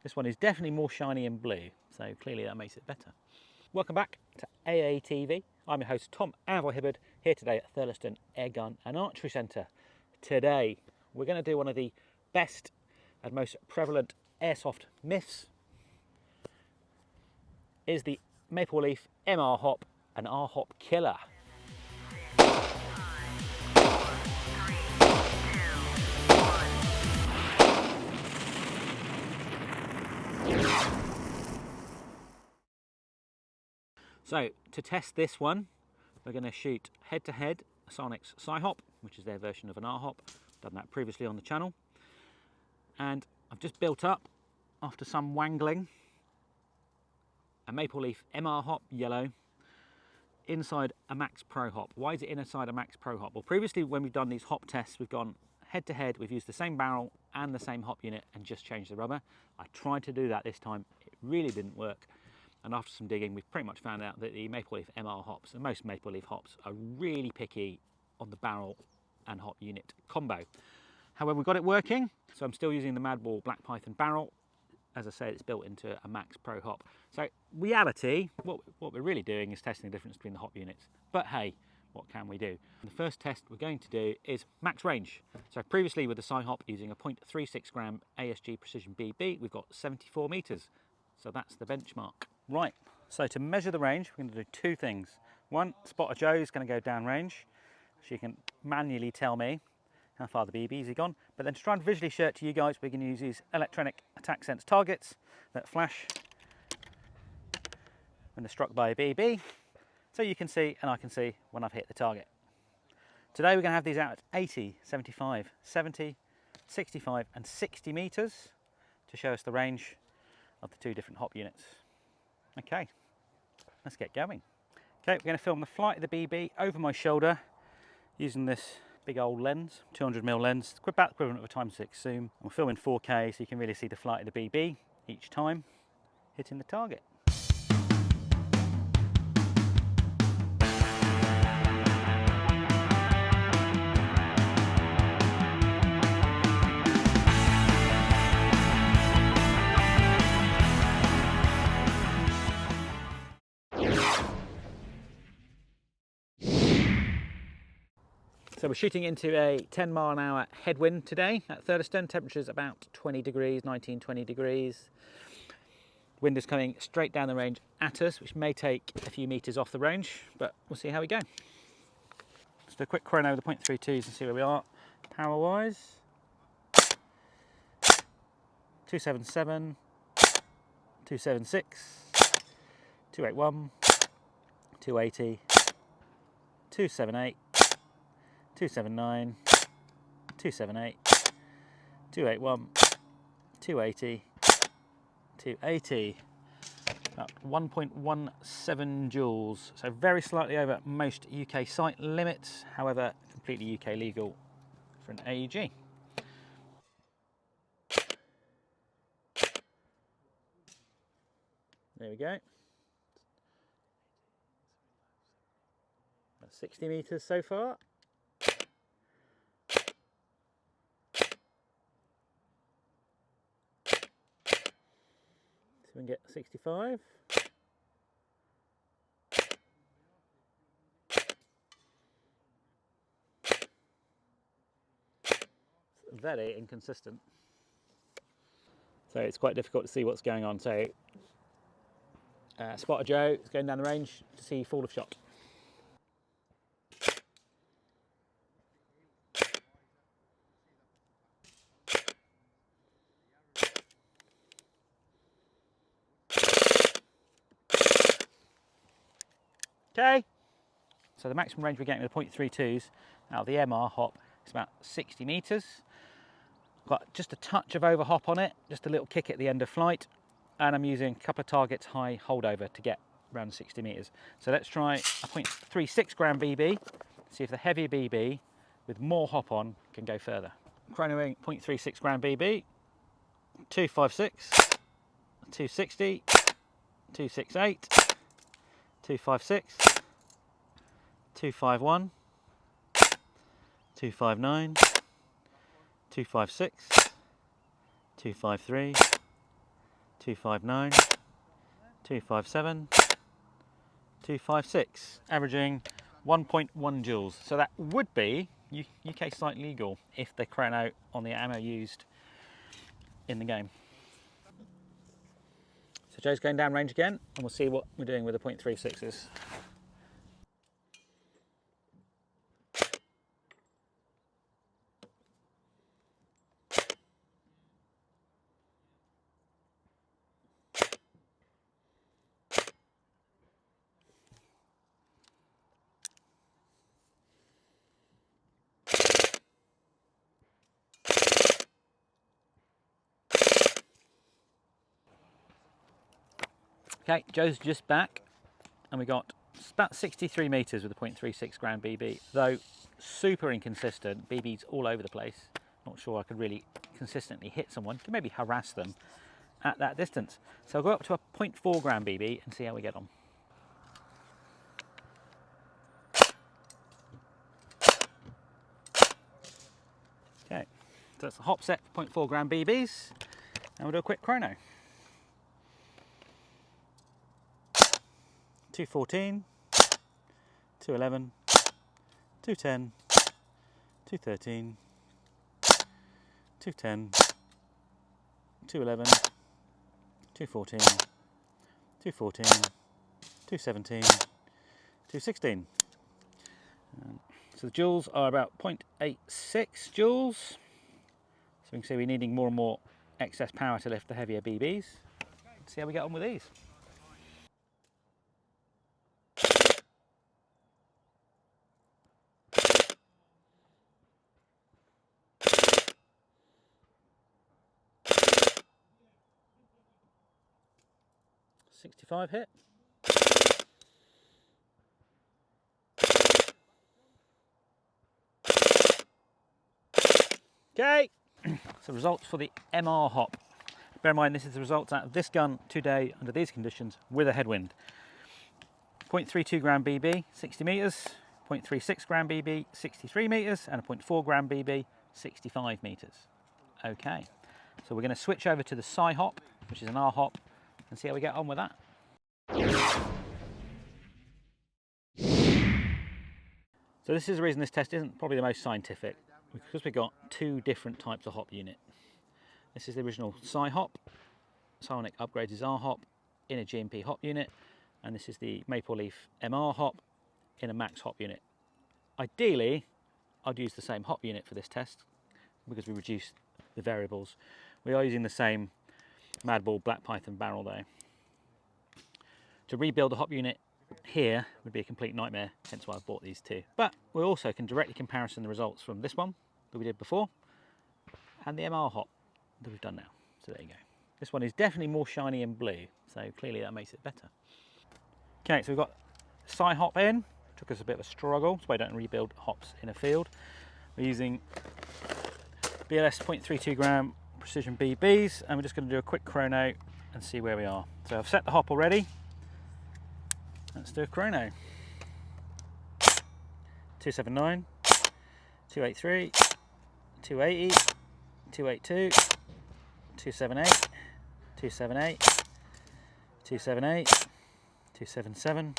This one is definitely more shiny and blue, so clearly that makes it better. Welcome back to AATV. I'm your host Tom Anvil Hibberd, here today at Thurlaston Airgun and Archery Centre. Today we're going to do one of the best and most prevalent airsoft myths. Is the Maple Leaf MR Hop an R Hop killer? So to test this one, we're going to shoot head-to-head Psionic's Psi Hop, which is their version of an R Hop. Done that previously on the channel. And I've just built up, after some wangling, a Maple Leaf MR Hop yellow inside a Maxi Pro Hop. Why is it inside a Maxi Pro Hop? Well, previously when we've done these hop tests, we've gone head-to-head, we've used the same barrel and the same hop unit and just changed the rubber. I tried to do that this time. It really didn't work. And after some digging, we've pretty much found out that the Maple Leaf MR hops, and most Maple Leaf hops, are really picky on the barrel and hop unit combo. However, we've got it working, so I'm still using the Madbull Black Python barrel. As I said, it's built into a Maxi Pro Hop. So, reality, what we're really doing is testing the difference between the hop units. But hey, what can we do? The first test we're going to do is max range. So previously with the Psi Hop using a 0.36 gram ASG Precision BB, we've got 74 meters. So that's the benchmark. Right, so to measure the range, we're going to do two things. One, Spotter Joe is going to go down range. She can manually tell me how far the BBs are gone. But then to try and visually show it to you guys, we're going to use these electronic attack sense targets that flash when they're struck by a BB. So you can see, and I can see when I've hit the target. Today we're going to have these out at 80, 75, 70, 65 and 60 meters to show us the range of the two different hop units. Okay, let's get going. Okay, we're going to film the flight of the BB over my shoulder using this big old lens, 200mm lens, about the equivalent of a x6 zoom. We'll film in 4K so you can really see the flight of the BB each time hitting the target. So we're shooting into a 10-mile-an-hour headwind today at Thurlaston. Temperature's about 20 degrees, 19, 20 degrees. Wind is coming straight down the range at us, which may take a few meters off the range, but we'll see how we go. Just a quick chrono with the 0.32s and see where we are. Power-wise, 277, 276, 281, 280, 278, 279, 278, 281, 280, 280, about 1.17 joules, so very slightly over most UK site limits, however completely UK legal for an AEG. There we go. 60 meters so far. We can get 65. It's very inconsistent. So it's quite difficult to see what's going on. So Spotter Joe is going down the range to see fall of shot. Okay, so the maximum range we're getting with the 0.32s out of the MR Hop is about 60 meters. Got just a touch of over hop on it, just a little kick at the end of flight, and I'm using a couple of targets high holdover to get around 60 meters. So let's try a 0.36 gram BB, see if the heavier BB with more hop on can go further. Chronoing 0.36 gram BB, 256, 260, 268, 256, 251, 259, 256, 253, 259, 257, 256, averaging 1.1 joules. So that would be UK site legal if they crown out on the ammo used in the game. So Joe's going down range again, and we'll see what we're doing with the .36s. Okay, Joe's just back, and we got about 63 metres with a .36 gram BB, though super inconsistent. BB's all over the place. Not sure I could really consistently hit someone. Could maybe harass them at that distance. So I'll go up to a .4 gram BB and see how we get on. Okay, so that's a hop set for .4 gram BBs, and we'll do a quick chrono. 214, 211, 210, 213, 210, 211, 214, 214, 217, 216. So the joules are about 0.86 joules. So we can see we're needing more and more excess power to lift the heavier BBs. Let's see how we get on with these. .65 hit. Okay, so results for the MR Hop. Bear in mind this is the results out of this gun today under these conditions with a headwind. 0.32 gram BB, 60 metres, 0.36 gram BB, 63 metres, and a 0.4 gram BB, 65 metres. Okay, so we're going to switch over to the Psi Hop, which is an R Hop, and see how we get on with that. So this is the reason this test isn't probably the most scientific, because we've got two different types of hop unit. This is the original Psi Hop, Psionic Upgrades R Hop in a GMP hop unit, and this is the Maple Leaf MR Hop in a Max Hop unit. Ideally, I'd use the same hop unit for this test because we reduce the variables. We are using the same Madbull Black Python barrel though. To rebuild the hop unit here would be a complete nightmare, hence why I've bought these two. But we also can directly comparison the results from this one that we did before and the MR Hop that we've done now. So there you go. This one is definitely more shiny and blue, so clearly that makes it better. Okay, so we've got Psi Hop in. Took us a bit of a struggle, so I don't rebuild hops in a field. We're using BLS 0.32 gram precision BBs, and we're just going to do a quick chrono and see where we are. So I've set the hop already. Let's do a chrono. 279, 283, 280, 282, 278, 278, 278, 277,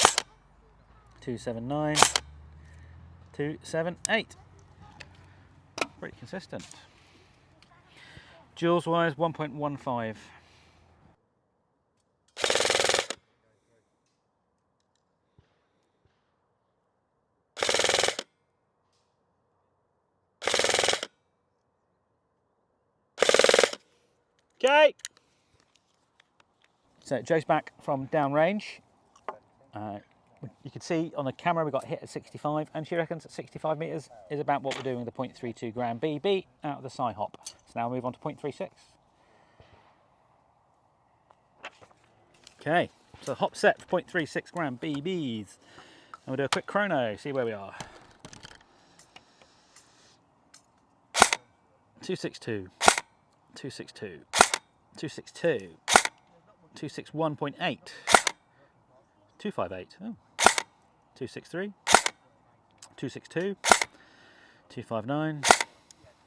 279, 278. Pretty consistent. Joules wise, 1.15. Okay. So Joe's back from downrange. You can see on the camera we got hit at 65, and she reckons at 65 metres is about what we're doing with the 0.32 gram BB out of the Psi Hop. So now we'll move on to 0.36. Okay, so hop set for 0.36 gram BBs. And we'll do a quick chrono, see where we are. 262, 262, 262, 261.8, 258, oh. 263, 262, 259,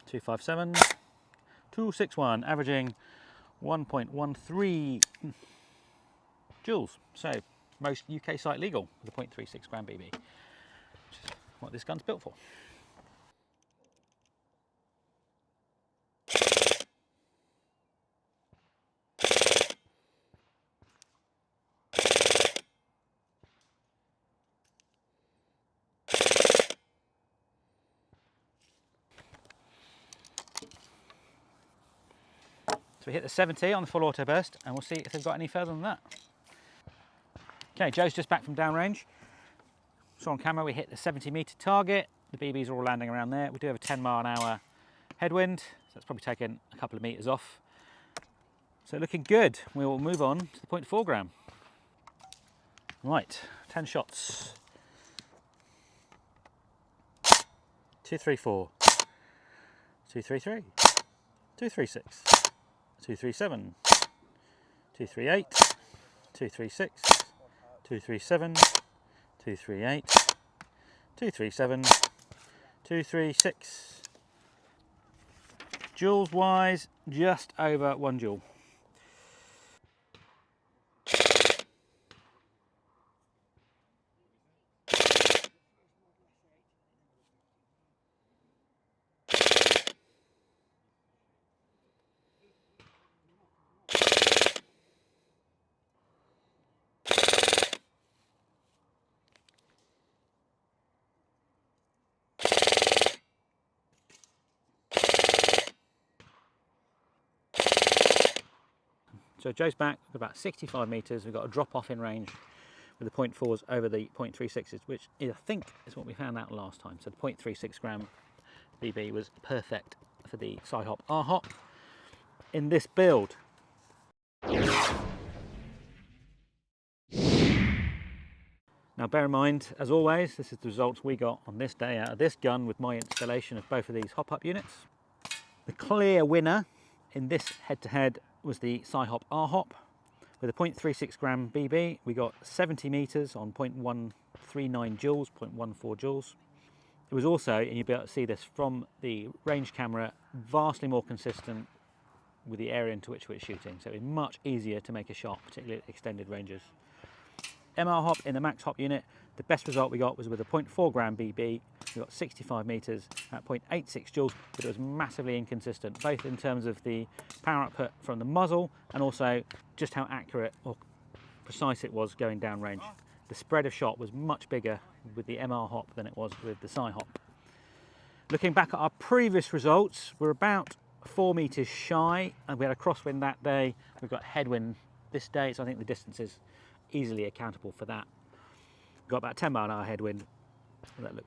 257, 261, averaging 1.13 joules. So most UK site legal with a 0.36 gram BB, which is what this gun's built for. So we hit the 70 on the full auto burst, and we'll see if they've got any further than that. Okay, Joe's just back from downrange. So on camera we hit the 70-metre target. The BBs are all landing around there. We do have a 10-mile-an-hour headwind, so that's probably taken a couple of metres off. So looking good. We will move on to the 0.4 gram. Right, 10 shots. 234, 233, 236. 237, 238, 236, 237, 238, 237, 236. Joules wise, just over 1 joule. So Joe's back about 65 metres. We've got a drop off in range with the 0.4s over the 0.36s, which I think is what we found out last time. So the 0.36 gram BB was perfect for the Psi Hop R Hop in this build. Now bear in mind, as always, this is the results we got on this day out of this gun with my installation of both of these hop-up units. The clear winner in this head-to-head was the Psi Hop R Hop. With a 0.36 gram BB, we got 70 metres on 0.139 joules, 0.14 joules. It was also, and you'll be able to see this from the range camera, vastly more consistent with the area into which we're shooting. So it's much easier to make a shot, particularly at extended ranges. MR Hop in the Max Hop unit, the best result we got was with a 0.4 gram BB. We got 65 metres at 0.86 joules, but it was massively inconsistent, both in terms of the power output from the muzzle and also just how accurate or precise it was going down range. The spread of shot was much bigger with the MR Hop than it was with the Psi Hop. Looking back at our previous results, we're about 4 metres shy, and we had a crosswind that day. We've got headwind this day, so I think the distance is easily accountable for that. We've got about 10-mile-an-hour headwind.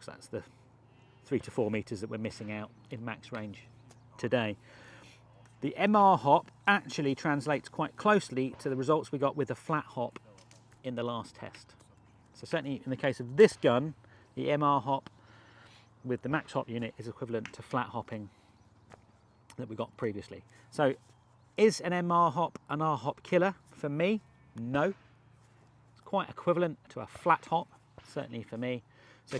That's the 3 to 4 metres that we're missing out in max range today. The MR Hop actually translates quite closely to the results we got with the flat hop in the last test. So certainly in the case of this gun, the MR Hop with the Max Hop unit is equivalent to flat hopping that we got previously. So is an MR Hop an R Hop killer? For me, no. It's quite equivalent to a flat hop, certainly for me. So,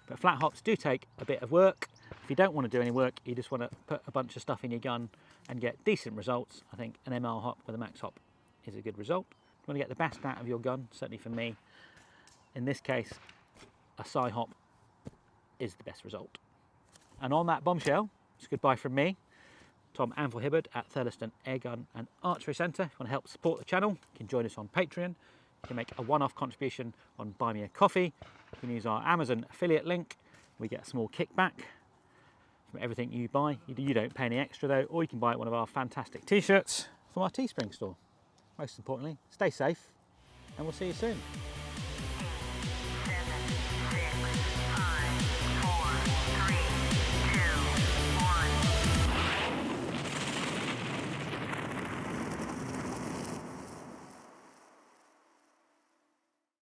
but flat hops do take a bit of work. If you don't want to do any work, you just want to put a bunch of stuff in your gun and get decent results, I think an MR Hop with a Max Hop is a good result. If you want to get the best out of your gun, certainly for me, in this case, a Psi Hop is the best result. And on that bombshell, it's goodbye from me, Tom Anvil Hibberd at Thurlaston Airgun and Archery Centre. If you want to help support the channel, you can join us on Patreon. You can make a one-off contribution on Buy Me a Coffee. You can use our Amazon affiliate link. We get a small kickback from everything you buy. You don't pay any extra though, or you can buy one of our fantastic t-shirts from our Teespring store. Most importantly, stay safe and we'll see you soon.